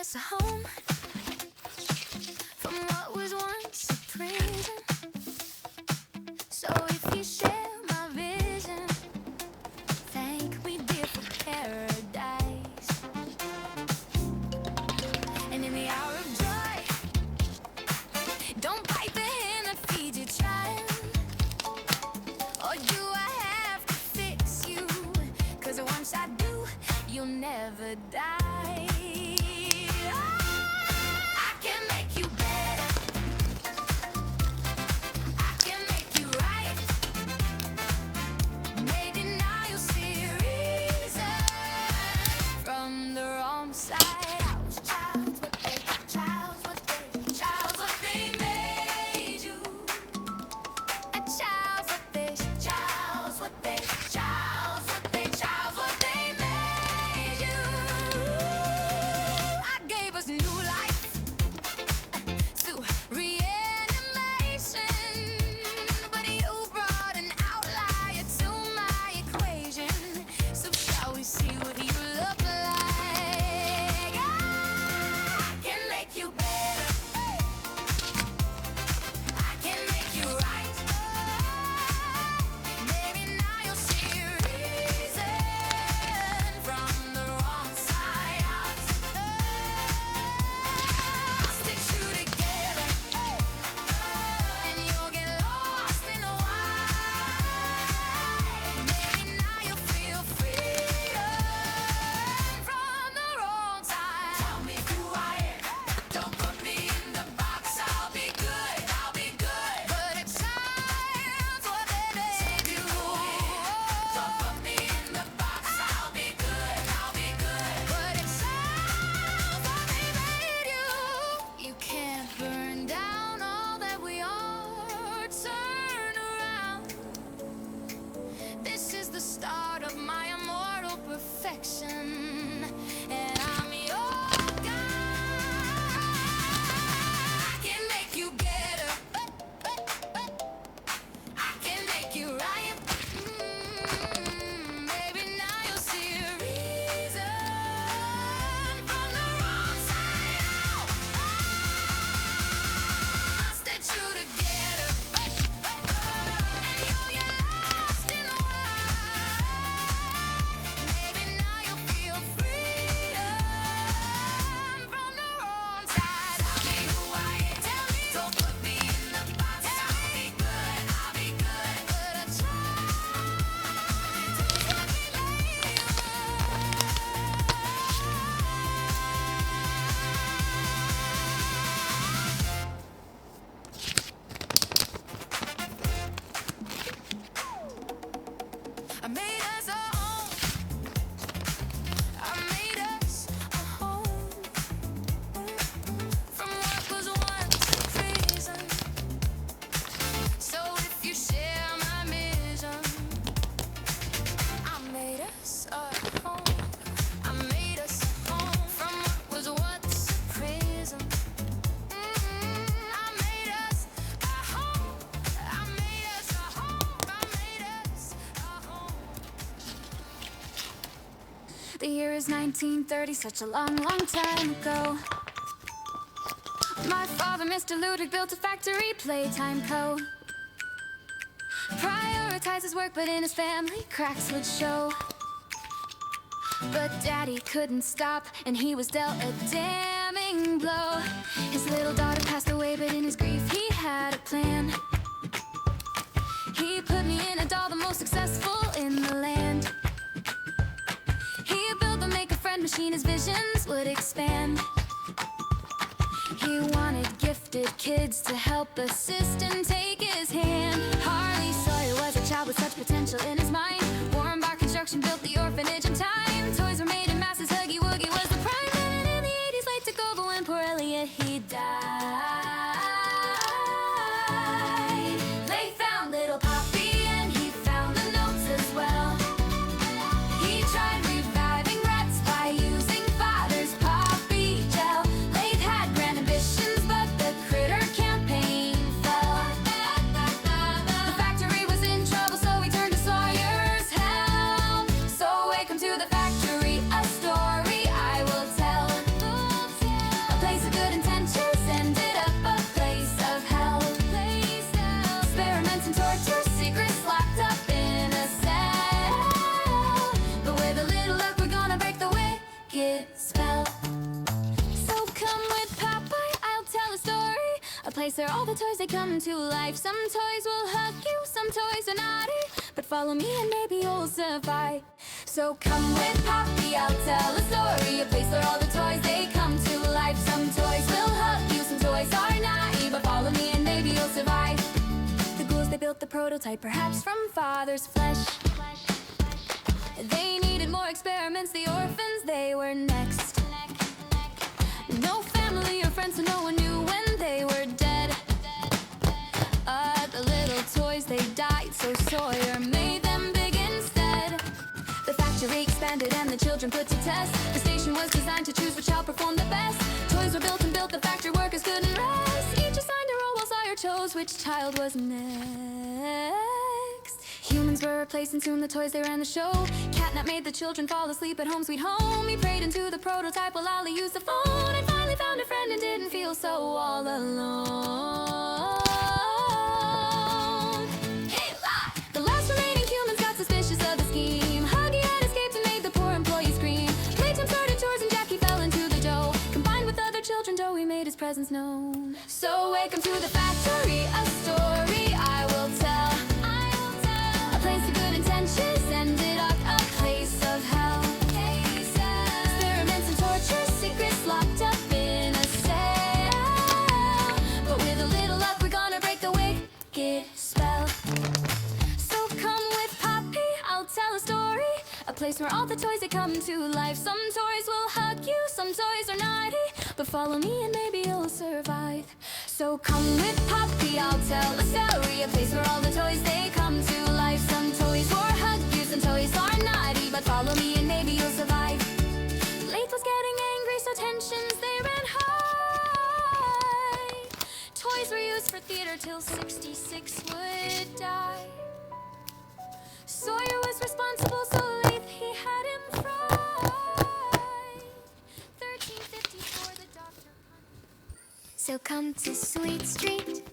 us a home from what was once a prison. So if you share my vision, thank me, dear, for paradise. And in the hour of joy, don't bite the hand that feeds your child. Or do I have to fix you? 'Cause once I do, you'll never die. I can make you better. I can make you right. Maybe now you'll see reason from the wrong side. I was child's what they made you. A child's what they made you. I gave us new life through reanimation, but you brought an outlier to my equation. So shall we see what you look like? I can make you better. I can make you right. Maybe now you'll see reason from the wrong side. I'll stitch you together, and you'll get lost in the wide. Maybe now you'll feel freedom from the wrong side. Tell me who I am. Don't put me in the box. I'll be good. But a child's what they made you. Don't put me in the box. I'll be good. But a child's what they made you. You can't burn down all that we are. Turn around. This is the start of my immortal perfection, and I'm your guide. I can make you better. I can make you right. Maybe now you'll see reason from the wrong side. I'll stitch you together, and you'll get lost in the wide. Maybe now you'll feel freedom from the wrong side. Tell me who I am. Don't put me in the box. I'll be good. But a child what we made you. I made us a home. I made us a home from what was once a prison. So if you share my mission, I made us a home. I made us a home from what was once a prison. I made us a home. I made us a home. I made us a home. The year is 1930, such a long, long time ago. My father, Mr. Ludwig, built a factory, Playtime Co. Prioritizes work, but in his family, cracks would show. But Daddy couldn't stop, and he was dealt a damning blow. His little daughter passed away, but in his grief, he had a plan. He put me in a doll, the most successful in the land. He built the make-a-friend machine, his visions would expand. He wanted gifted kids to help assist and take his hand. Harley Sawyer was a child with such potential in his mind. Warren Bar Construction built the orphanage in time. Toys were made in masses, Huggy Wuggy was the prime. And in the 80s, late to go, but when poor Elliot, he died. They found little Poppy and he found the notes as well. He tried reviving rats by using father's poppy gel. They've had grand ambitions, but the critter campaign fell. The factory was in trouble, so he turned to Sawyer's help. So welcome to the factory. place where all the toys they come to life. Some toys will hug you, some toys are naughty, but follow me and maybe you'll survive. So come with Poppy, I'll tell a story, a place where all the toys they come to life. Some toys will hug you, some toys are naughty, but follow me and maybe you'll survive. The ghouls, they built the prototype, perhaps from father's flesh. They needed more experiments, the orphans, they were next. No family or friends, so no one knew when they were dead. The little toys, they died, so Sawyer made them big instead. The factory expanded and the children put to test. The station was designed to choose which child performed the best. Toys were built and built, the factory workers couldn't rest. Each assigned a role while Sawyer chose which child was next. Humans were replaced and soon the toys, they ran the show. Catnap made the children fall asleep at home sweet home. He prayed into the prototype while Ollie used the phone, and finally found a friend and didn't feel so all alone. Hey, the last remaining humans got suspicious of the scheme. Huggy had escaped and made the poor employee scream. Playtime started chores and Jackie fell into the dough. Combined with other children, Joey made his presence known. So welcome to the factory, a story I will tell. A place of good intentions ended up a place of hell. Experiments and torture, secrets locked up in a cell. But with a little luck, we're gonna break the wicked spell. So come with Poppy, I'll tell a story, a place where all the toys, they come to life. Some toys will hug you, some toys are naughty, but follow me and maybe you'll survive. So come with Poppy, I'll tell a story, a place where all the toys, they come to life. Some toys will hug you, some toys are naughty, but follow me and maybe you'll survive. Leith was getting angry, so tensions, they ran high. Toys were used for theater till 66 would die. Sawyer was responsible, so Leith, he had him fried. 1354, the doctor. So come to Sweet Street,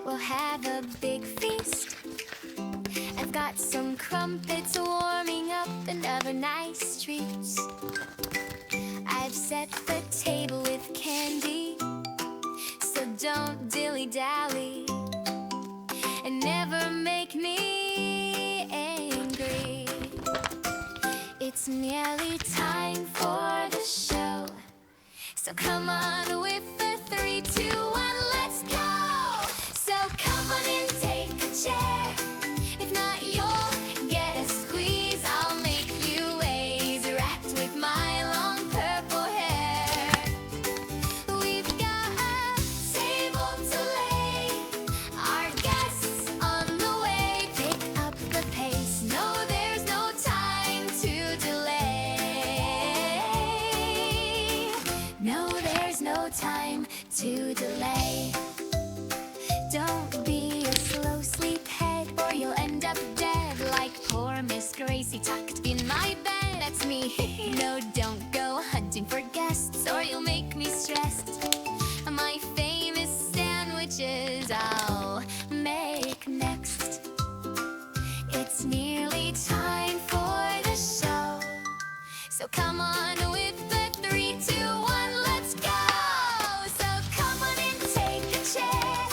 we'll have a big feast. I've got some crumpets warming up and other nice treats. I've set the table with candy, so don't dilly-dally and never make me angry. It's nearly time for the show, so come on with the 3, 2, 1, let's go. So come on and take a chair. If not, you'll get a squeeze. I'll make you waves wrapped with my long purple hair. We've got a table to lay, our guests on the way. Pick up the pace, no, there's no time to delay. No, there's no time to delay. Don't be a slow sleephead, or you'll end up dead like poor Miss Gracie tucked in my bed. That's me. No, don't go hunting for guests, or you'll make me stressed. My famous sandwiches I'll make next. It's nearly time for the show, so come on with the 3, 2, 1, let's go. So come on and take a chair.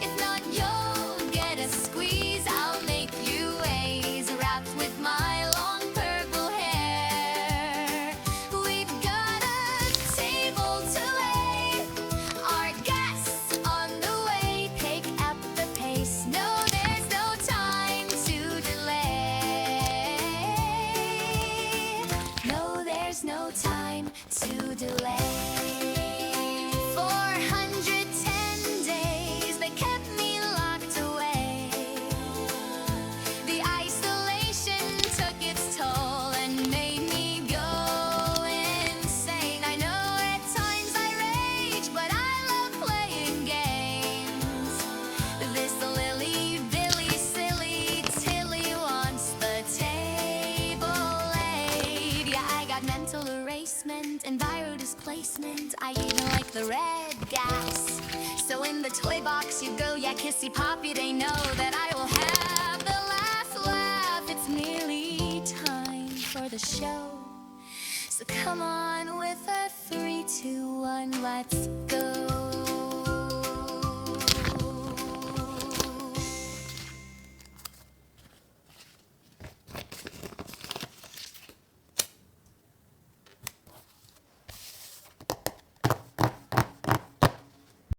If not, you'll get a squeeze. I'll make you waves wrapped with my long purple hair. We've got a table to lay, our guests on the way. Pick up the pace, no, there's no time to delay. No, there's no time to delay. 410 days they kept me locked away. The isolation took its toll and made me go insane. I know at times I rage, but I love playing games. This Lily, Billy, silly Tilly wants the table laid. Yeah, I got mental erasement and viral displacement. I even like the red gas. So in the toy box you go, yeah, kissy Poppy, they know that I will have the last laugh. It's nearly time for the show, so come on with a 3, 2, 1, let's go.